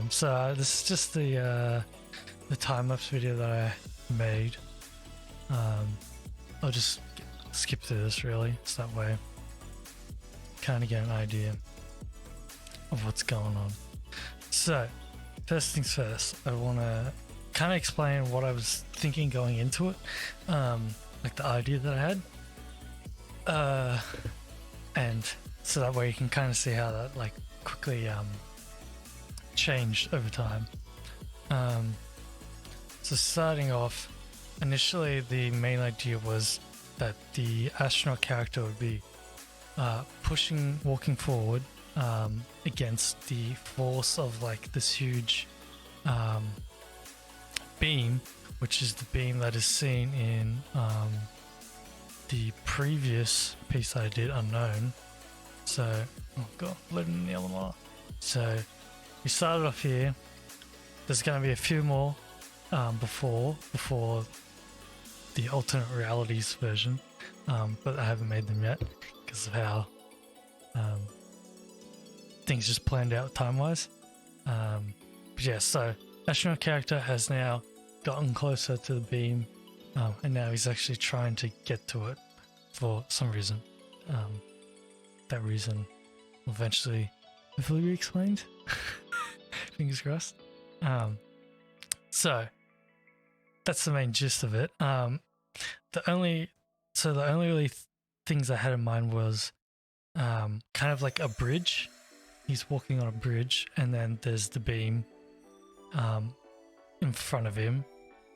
So this is just the time-lapse video that I made. I'll just skip through this really, so that way kind of get an idea of what's going on. So first things first, I want to kind of explain what I was thinking going into it, like the idea that I had, and so that way you can kind of see how that like quickly changed over time. So starting off, initially the main idea was that the astronaut character would be walking forward against the force of like this huge beam, which is the beam that is seen in the previous piece I did, Unknown. So, oh god, letting the other one. So we started off here. There's going to be a few more before the alternate realities version, but I haven't made them yet because of how things just planned out time-wise. But yeah, so astronaut character has now gotten closer to the beam, and now he's actually trying to get to it for some reason. That reason will eventually hopefully be explained. Fingers crossed. So that's the main gist of it. The only really things I had in mind was kind of like a bridge. He's walking on a bridge, and then there's the beam in front of him,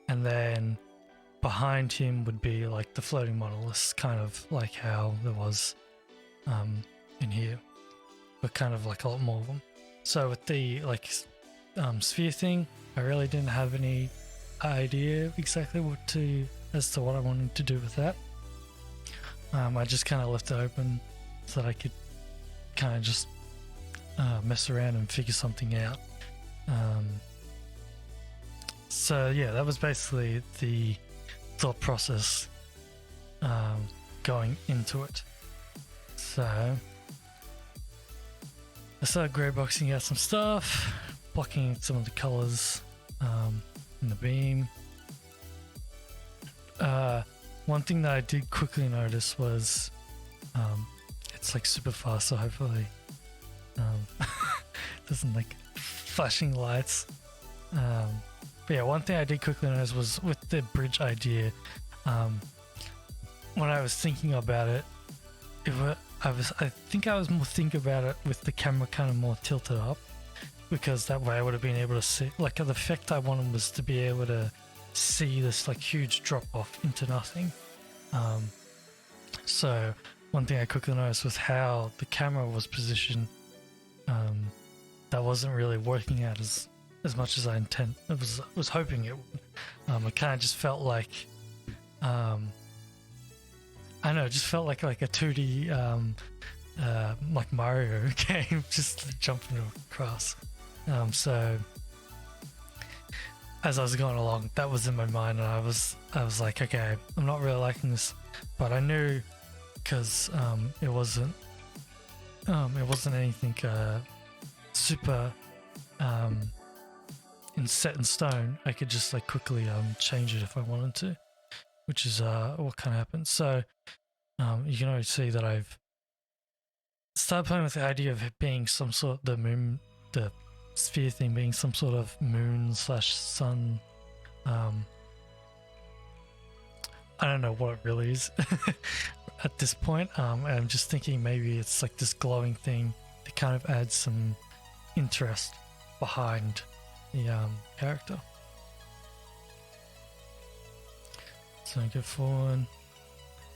and then behind him would be like the floating monoliths, kind of like how there was in here, but kind of like a lot more of them. So with the like sphere thing, I really didn't have any idea exactly as to what I wanted to do with that. I just kind of left it open so that I could kind of just mess around and figure something out. So yeah, that was basically the thought process going into it. So I started grey boxing out some stuff, blocking some of the colors in the beam. One thing that I did quickly notice was it's like super fast, so hopefully doesn't like flashing lights. But yeah, one thing I did quickly notice was with the bridge idea, when I was thinking about it, I think I was more thinking about it with the camera kind of more tilted up, because that way I would have been able to see, like the effect I wanted was to be able to see this like huge drop off into nothing. So one thing I quickly noticed was how the camera was positioned. That wasn't really working out as much as I was hoping it would. It kind of just felt like I don't know, it just felt like a 2D like Mario game, just jumping across. So as I was going along, that was in my mind, and I was like, okay, I'm not really liking this, but I knew because it wasn't anything super set in stone. I could just like quickly change it if I wanted to, which is what kind of happened. So you can already see that I've started playing with the idea of it being some sort of the sphere thing being some sort of moon / sun. I don't know what it really is at this point. I'm just thinking maybe it's like this glowing thing that kind of adds some interest behind the character. So I go forward.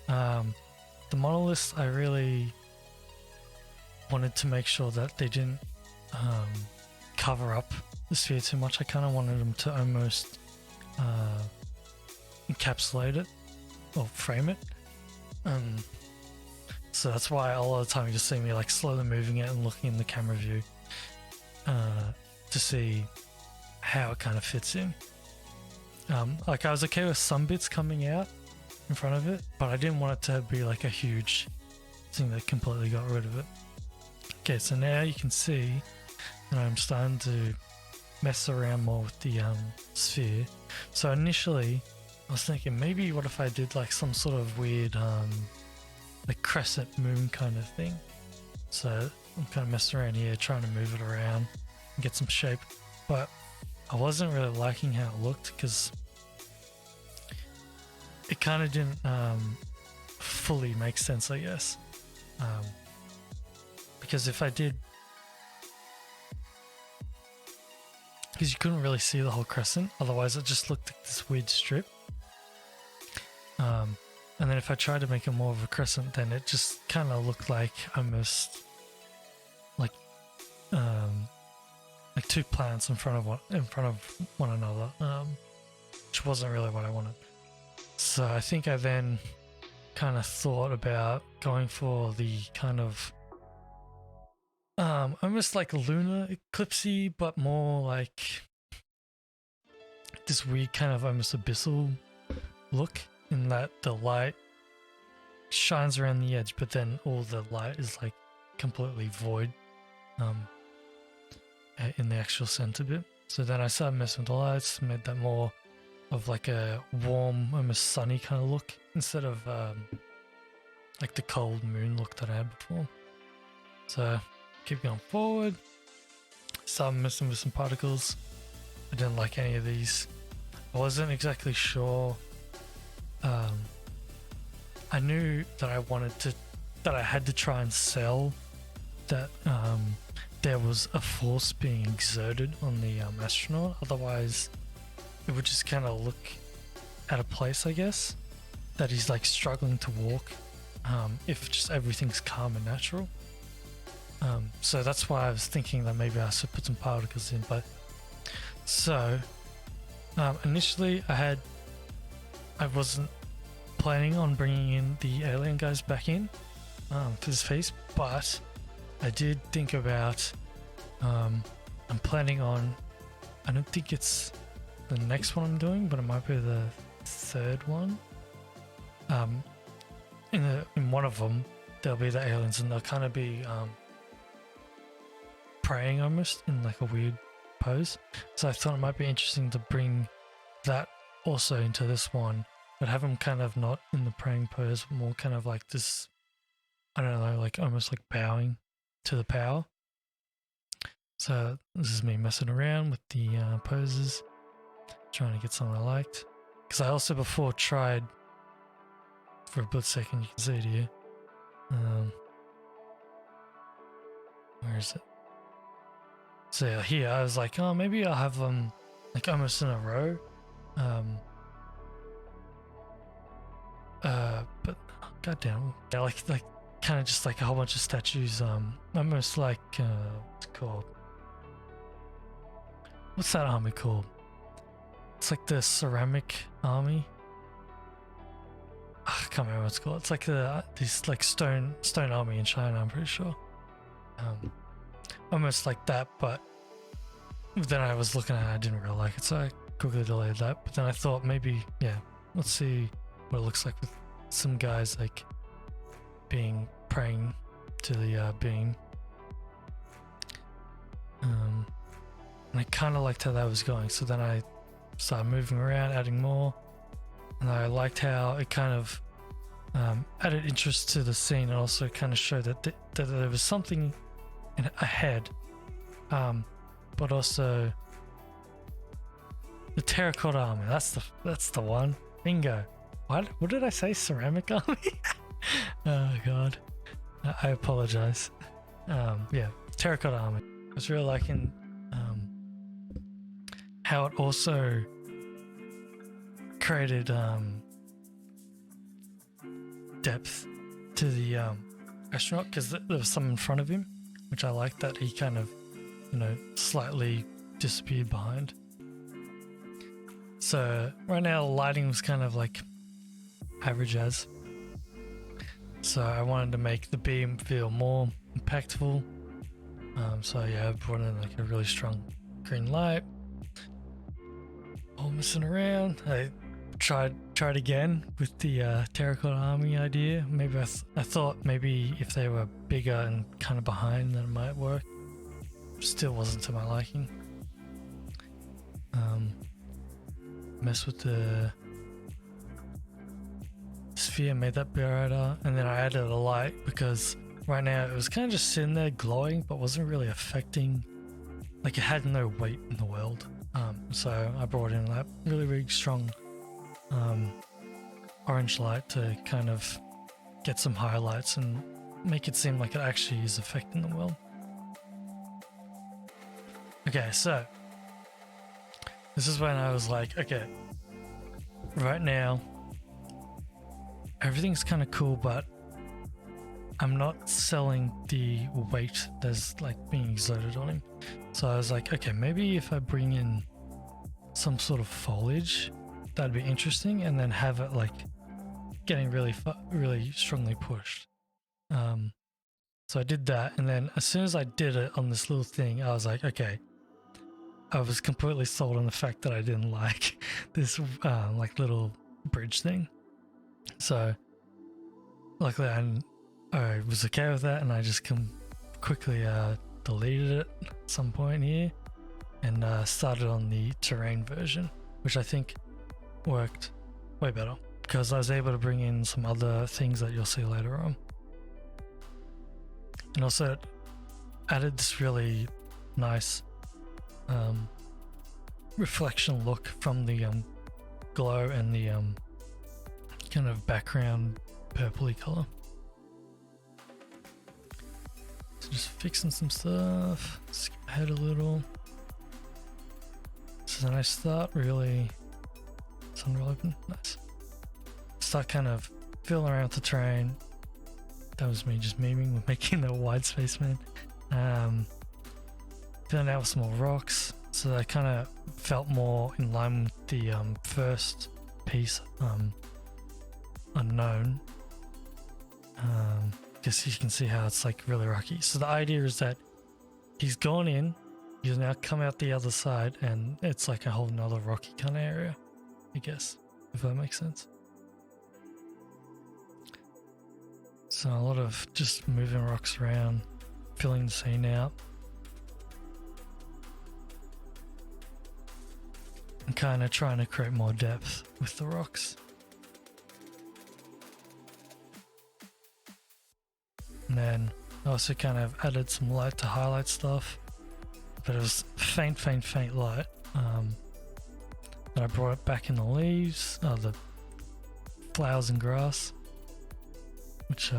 The monoliths, I really wanted to make sure that they didn't cover up the sphere too much. I kind of wanted them to almost encapsulate it or frame it. So that's why a lot of the time you just see me like slowly moving it and looking in the camera view to see how it kind of fits in. Like I was okay with some bits coming out in front of it, but I didn't want it to be like a huge thing that completely got rid of it. Okay, so now you can see that I'm starting to mess around more with the sphere. So initially I was thinking, maybe what if I did like some sort of weird like crescent moon kind of thing. So I'm kind of messing around here, trying to move it around and get some shape, but I wasn't really liking how it looked because it kind of didn't fully make sense, I guess. Because if I did, because you couldn't really see the whole crescent, otherwise it just looked like this weird strip. And then if I tried to make it more of a crescent, then it just kind of looked like almost like two plants in front of one another, which wasn't really what I wanted. So I think I then kind of thought about going for the kind of almost like lunar eclipsey, but more like this weird kind of almost abyssal look, in that the light shines around the edge, but then all the light is like completely void in the actual center bit. So then I started messing with the lights, made that more of like a warm, almost sunny kind of look, instead of like the cold moon look that I had before. So keep going forward, started messing with some particles. I didn't like any of these. I wasn't exactly sure. I knew that I had to try and sell that there was a force being exerted on the astronaut, otherwise it would just kind of look at a place, I guess, that he's like struggling to walk if just everything's calm and natural. So that's why I was thinking that maybe I should put some particles in. But so initially I wasn't planning on bringing in the alien guys back in to this phase, but I did think about I'm planning on, I don't think it's the next one I'm doing, but it might be the third one. In one of them there'll be the aliens, and they'll kind of be praying almost in like a weird pose. So I thought it might be interesting to bring that also into this one, but have them kind of not in the praying pose, more kind of like this, I don't know, like almost like bowing to the power. So this is me messing around with the poses, trying to get something I liked. Because I also before tried, for a split second, you can see it here. Where is it? So yeah, here I was like, oh, maybe I'll have them like almost in a row. But goddamn, yeah, like kind of just like a whole bunch of statues. Almost like what's it called? What's that army called? It's like the ceramic army. I can't remember what it's called. It's like this like stone army in China, I'm pretty sure. Almost like that, but then I was looking at it, I didn't really like it, so I quickly deleted that. But then I thought maybe, yeah, let's see what it looks like with some guys like praying to the being. And I kind of liked how that was going, so then I started moving around, adding more, and I liked how it kind of added interest to the scene, and also kind of showed that there was something ahead, but also the terracotta army. That's the one. Bingo. What did I say? Ceramic army? Oh god, I apologize. Yeah, terracotta army. I was really liking how it also created depth to the astronaut, because there was some in front of him, which I liked, that he kind of, slightly disappeared behind. So right now the lighting was kind of like average as. So I wanted to make the beam feel more impactful. So yeah, I brought in like a really strong green light. All messing around. I tried again with the terracotta army idea. Maybe I thought maybe if they were bigger and kind of behind, then it might work. Still wasn't to my liking. Mess with the sphere, made that brighter, and then I added a light because right now it was kind of just sitting there glowing but wasn't really affecting, like it had no weight in the world. So I brought in that really strong orange light to kind of get some highlights and make it seem like it actually is affecting the world. Okay, so this is when I was like, okay, right now everything's kind of cool, but I'm not selling the weight that's like being exerted on him. So I was like, okay, maybe if I bring in some sort of foliage, that'd be interesting, and then have it like getting really strongly pushed. So I did that, and then as soon as I did it on this little thing, I was like, okay, I was completely sold on the fact that I didn't like this like little bridge thing. So luckily I was okay with that, and I just quickly deleted it at some point here and started on the terrain version, which I think worked way better because I was able to bring in some other things that you'll see later on. And also it added this really nice reflection look from the glow and the kind of background purpley color. So just fixing some stuff, skip ahead a little. So then I start really, sun roll open, nice. Start kind of feeling around with the terrain. That was me just memeing with making the wide space man. Filling out with some more rocks, so that I kind of felt more in line with the first piece, unknown. Because you can see how it's like really rocky. So the idea is that he's gone in, he's now come out the other side, and it's like a whole nother rocky kind of area, I guess, if that makes sense. So a lot of just moving rocks around, filling the scene out. And kind of trying to create more depth with the rocks. And then I also kind of added some light to highlight stuff, but it was faint light. And I brought it back in the leaves, the flowers and grass, which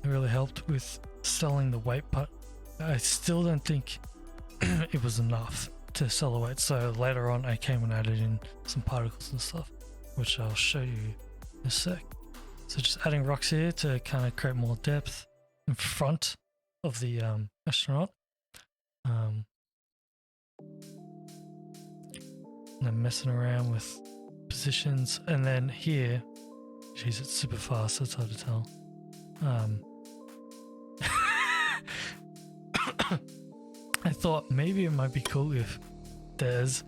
really helped with selling the weight, but I still don't think it was enough to sell the weight. So later on I came and added in some particles and stuff, which I'll show you in a sec. So just adding rocks here to kind of create more depth in front of the astronaut. And then messing around with positions, and then here, geez, it's super fast, so it's hard to tell. I thought maybe it might be cool if there's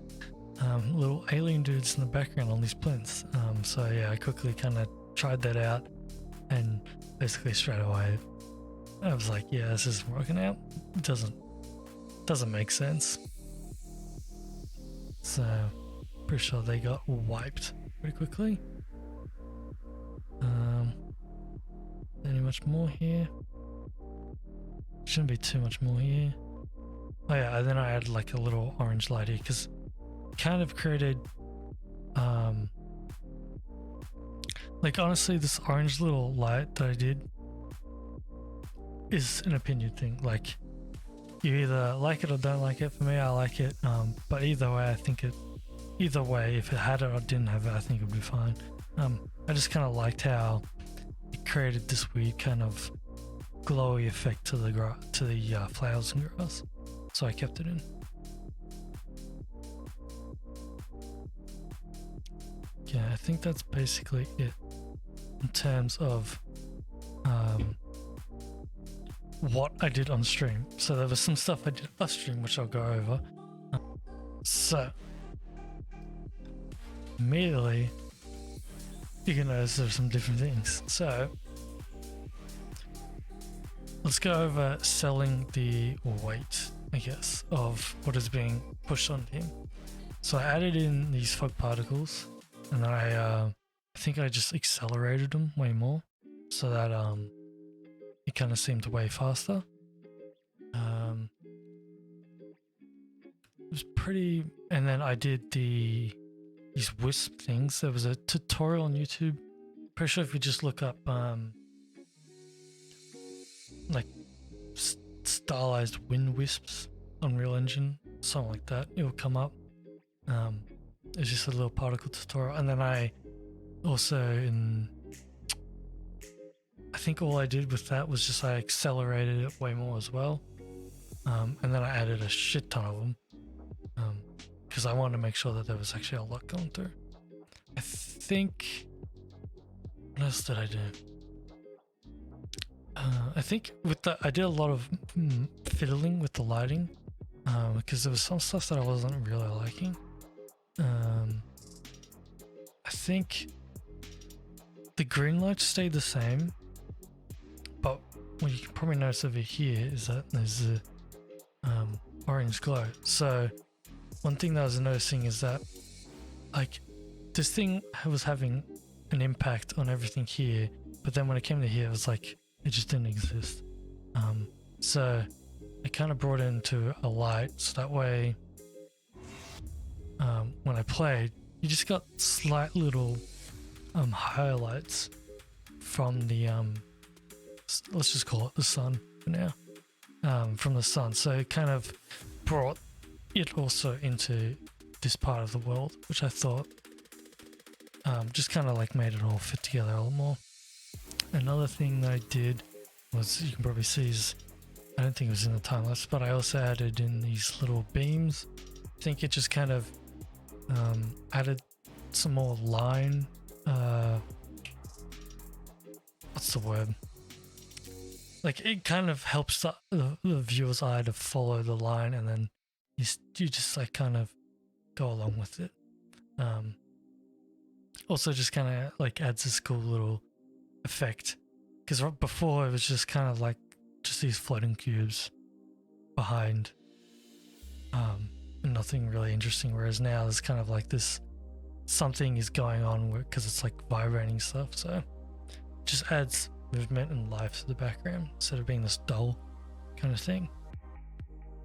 little alien dudes in the background on these plinths. So yeah, I quickly kind of tried that out, and basically straight away I was like, yeah, this isn't working out. It doesn't make sense. So pretty sure they got wiped pretty quickly. Any much more here? Shouldn't be too much more here. Oh yeah, and then I added like a little orange light here because it kind of created like honestly this orange little light that I did is an opinion thing. Like you either like it or don't like it. For me, I like it, but either way I think either way, if it had it or didn't have it, I think it would be fine. I just kind of liked how it created this weird kind of glowy effect to the flowers and grass, so I kept it in. Yeah, I think that's basically it in terms of what I did on stream. So there was some stuff I did off stream which I'll go over. So immediately you can notice there's some different things. So let's go over selling the weight, I guess, of what is being pushed onto him. So I added in these fog particles, and then I think I just accelerated them way more, so that it kind of seemed way faster. It was pretty, and then I did these wisp things. There was a tutorial on YouTube. Pretty sure if you just look up like stylized wind wisps, Unreal Engine, something like that, it will come up. It's just a little particle tutorial, and then I also I think all I did with that was just I accelerated it way more as well, and then I added a shit ton of them because I wanted to make sure that there was actually a lot going through. I think, what else did I do? I think I did a lot of fiddling with the lighting because there was some stuff that I wasn't really liking. I think the green lights stayed the same, but what you can probably notice over here is that there's a orange glow. So one thing that I was noticing is that like this thing was having an impact on everything here, but then when it came to here, it was like it just didn't exist. So I kind of brought it into a light, so that way when I played, you just got slight little highlights from the let's just call it the sun for now, from the sun. So it kind of brought it also into this part of the world, which I thought just kind of like made it all fit together a lot more. Another thing that I did was, you can probably see, is I don't think it was in the time lapse, but I also added in these little beams. I think it just kind of added some more line, what's the word? Like it kind of helps the viewer's eye to follow the line, and then you just like kind of go along with it. Also just kind of like adds this cool little effect, because right before it was just kind of like just these floating cubes behind nothing really interesting, whereas now there's kind of like this something is going on because it's like vibrating stuff, so it just adds movement and life to the background instead of being this dull kind of thing.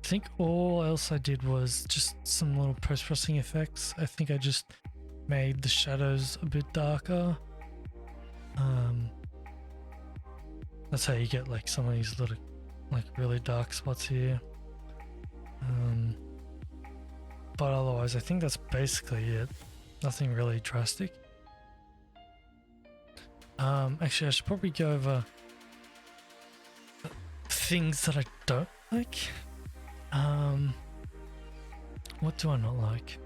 I think all else I did was just some little post-processing effects. I think I just made the shadows a bit darker. That's how you get like some of these little like really dark spots here. But otherwise I think that's basically it. Nothing really drastic. Actually I should probably go over things that I don't like. What do I not like?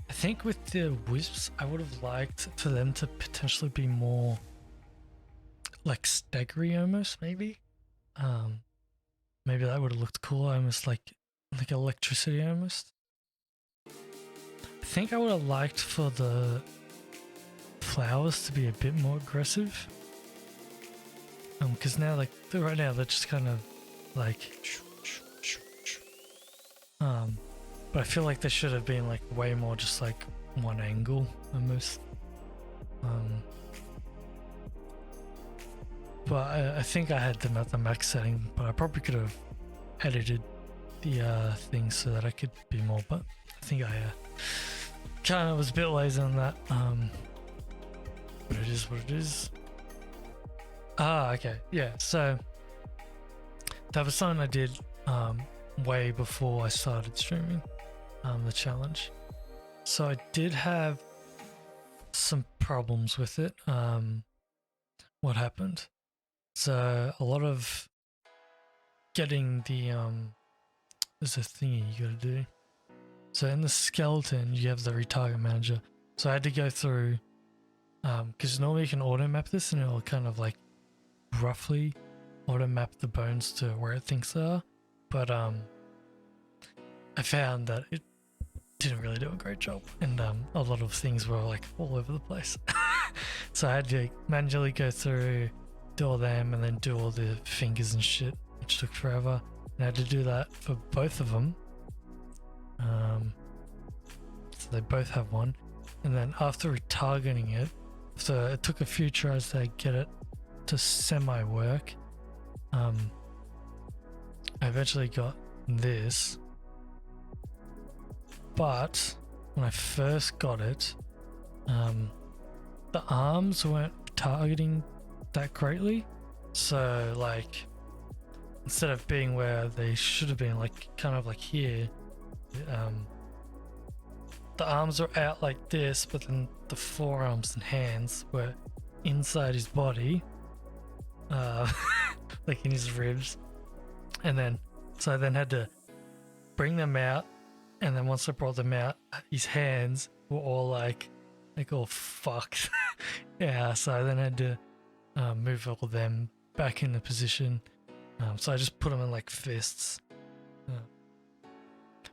I think with the wisps, I would have liked for them to potentially be more like staggery almost, maybe. Maybe that would have looked cool, almost like electricity almost. I think I would have liked for the flowers to be a bit more aggressive. Because now like right now they're just kind of like but I feel like they should have been like way more just like one angle almost. But I think I had them at the max setting, but I probably could have edited the things so that I could be more, but I think I kind of was a bit lazy on that. But it is what it is. Okay, yeah, so that was something I did way before I started streaming the challenge. So I did have some problems with it. What happened? So a lot of getting the there's a thingy you gotta do. So in the skeleton you have the retarget manager. So I had to go through because normally you can auto map this and it'll kind of like roughly auto map the bones to where it thinks they are, but I found that it didn't really do a great job, and a lot of things were like all over the place. So I had to manually go through, do all them, and then do all the fingers and shit, which took forever, and I had to do that for both of them. So they both have one. And then after retargeting it, so it took a few tries to get it to semi-work. I eventually got this, but when I first got it, the arms weren't targeting that greatly. So like, instead of being where they should have been, like kind of like here, the arms are out like this, but then the forearms and hands were inside his body, like in his ribs. And then, so I then had to bring them out. And then once I brought them out, his hands were all like all fucked. Yeah, so I then had to move all of them back into position. So I just put them in like fists.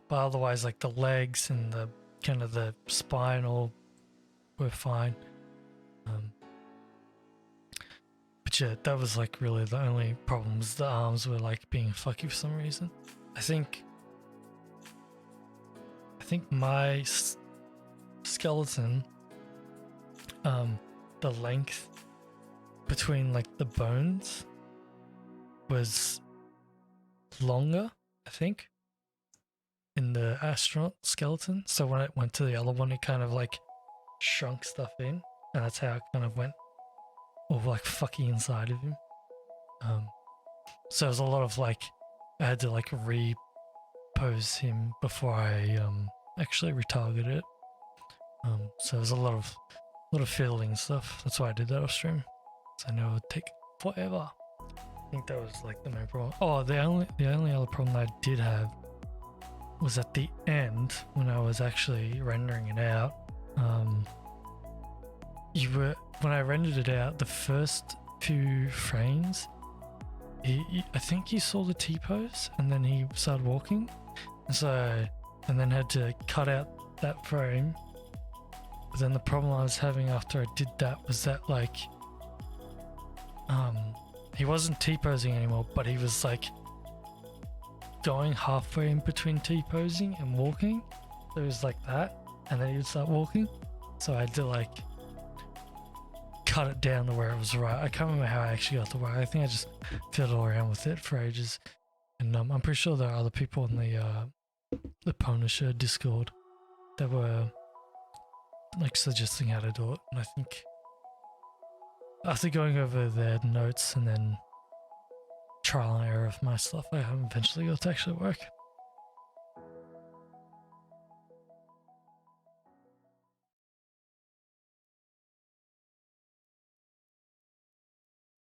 But otherwise, like the legs and the kind of the spine all were fine. But yeah, that was like really the only problems. The arms were like being fucky for some reason. I think my skeleton, the length between like the bones was longer, I think, in the astronaut skeleton. So when it went to the other one, it kind of like shrunk stuff in, and that's how it kind of went all like fucky inside of him. So it was a lot of like, I had to like repose him before I actually retargeted it. So it was a lot of fiddling and stuff. That's why I did that off stream. So I know it would take forever. I think that was like the main problem. Oh, the only other problem I did have was at the end when I was actually rendering it out. When I rendered it out, the first few frames, I think he saw the T-pose and then he started walking. And then had to cut out that frame. But then the problem I was having after I did that was that like, he wasn't T-posing anymore, but he was like going halfway in between T-posing and walking. So it was like that, and then he would start walking. So I had to like cut it down to where it was right. I can't remember how I actually got to where. I think I just fiddled around with it for ages. And I'm pretty sure there are other people in the pwnisher Discord that were like suggesting how to do it. And I think after going over their notes and then trial and error of my stuff, I eventually got to actually work.